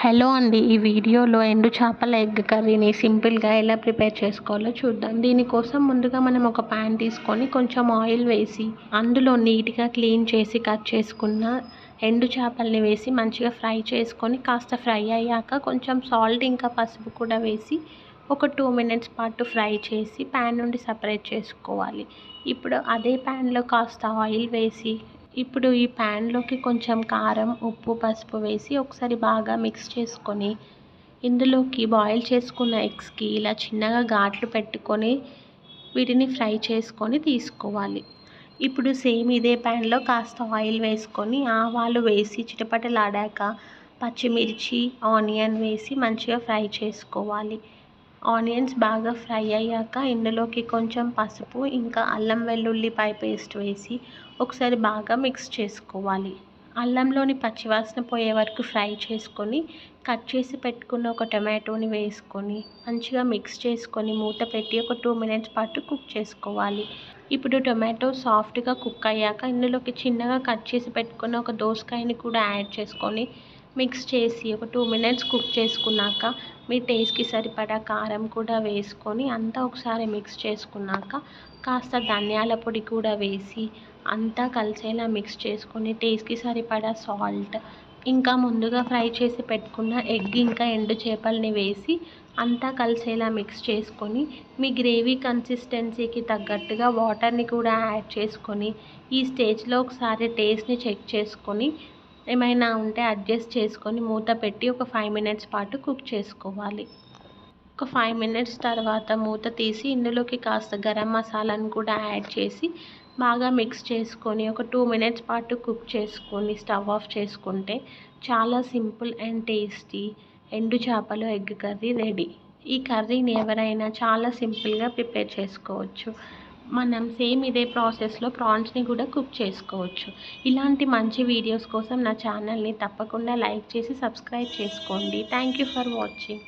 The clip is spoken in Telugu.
హలో అండి. ఈ వీడియోలో ఎండు చేపల ఎగ్ కర్రీని సింపుల్గా ఎలా ప్రిపేర్ చేసుకోవాలో చూద్దాం. దీనికోసం ముందుగా మనం ఒక ప్యాన్ తీసుకొని కొంచెం ఆయిల్ వేసి అందులో నీట్గా క్లీన్ చేసి కట్ చేసుకున్న ఎండు చేపల్ని వేసి మంచిగా ఫ్రై చేసుకొని కాస్త ఫ్రై అయ్యాక కొంచెం సాల్ట్ ఇంకా పసుపు కూడా వేసి ఒక 2 మినిట్స్ పాటు ఫ్రై చేసి ప్యాన్ నుండి సపరేట్ చేసుకోవాలి. ఇప్పుడు అదే ప్యాన్లో కాస్త ఆయిల్ వేసి ఇప్పుడు ఈ ప్యాన్లోకి కొంచెం కారం, ఉప్పు, పసుపు వేసి ఒకసారి బాగా మిక్స్ చేసుకొని ఇందులోకి బాయిల్ చేసుకున్న ఎగ్స్కి ఇలా చిన్నగా ఘాట్లు పెట్టుకొని వీటిని ఫ్రై చేసుకొని తీసుకోవాలి. ఇప్పుడు సేమ్ ఇదే ప్యాన్లో కాస్త ఆయిల్ వేసుకొని ఆవాలు వేసి చిటపటలాడాక పచ్చిమిర్చి, ఆనియన్ వేసి మంచిగా ఫ్రై చేసుకోవాలి. ఆనియన్స్ బాగా ఫ్రై అయ్యాక ఇందులోకి కొంచెం పసుపు ఇంకా అల్లం వెల్లుల్లిపాయ పేస్ట్ వేసి ఒకసారి బాగా మిక్స్ చేసుకోవాలి. అల్లంలోని పచ్చివాసన పోయే వరకు ఫ్రై చేసుకొని కట్ చేసి పెట్టుకున్న ఒక టొమాటోని వేసుకొని మంచిగా మిక్స్ చేసుకొని మూత పెట్టి ఒక 2 మినిట్స్ పాటు కుక్ చేసుకోవాలి. ఇప్పుడు టొమాటో సాఫ్ట్గా కుక్ అయ్యాక ఇందులోకి చిన్నగా కట్ చేసి పెట్టుకున్న ఒక దోసకాయని కూడా యాడ్ చేసుకొని మిక్స్ చేసి ఒక 2 మినిట్స్ కుక్ చేసుకున్నాక మీ టేస్ట్కి సరిపడా కారం కూడా వేసుకొని అంతా ఒకసారి మిక్స్ చేసుకున్నాక కాస్త ధనియాల పొడి కూడా వేసి అంతా కలిసేలా మిక్స్ చేసుకొని టేస్ట్కి సరిపడా సాల్ట్ ఇంకా ముందుగా ఫ్రై చేసి పెట్టుకున్న ఎగ్ ఇంకా ఎండు చేపల్ని వేసి అంతా కలిసేలా మిక్స్ చేసుకొని మీ గ్రేవీ కన్సిస్టెన్సీకి తగ్గట్టుగా వాటర్ని కూడా యాడ్ చేసుకొని ఈ స్టేజ్లో ఒకసారి టేస్ట్ని చెక్ చేసుకొని ఏమైనా ఉంటే అడ్జస్ట్ చేసుకొని మూత పెట్టి ఒక 5 మినిట్స్ పాటు కుక్ చేసుకోవాలి. ఒక 5 మినిట్స్ తర్వాత మూత తీసి ఇందులోకి కాస్త గరం మసాలాను కూడా యాడ్ చేసి బాగా మిక్స్ చేసుకొని ఒక 2 మినిట్స్ పాటు కుక్ చేసుకొని స్టవ్ ఆఫ్ చేసుకుంటే చాలా సింపుల్ అండ్ టేస్టీ ఎండు చేపలు ఎగ్ కర్రీ రెడీ. ఈ కర్రీని ఎవరైనా చాలా సింపుల్గా ప్రిపేర్ చేసుకోవచ్చు. మనం సేమ్ ఇదే ప్రాసెస్లో ప్రాన్స్ని కూడా కుక్ చేసుకోవచ్చు. ఇలాంటి మంచి వీడియోస్ కోసం నా ఛానల్ని తప్పకుండా లైక్ చేసి సబ్స్క్రైబ్ చేసుకోండి. Thank you for watching.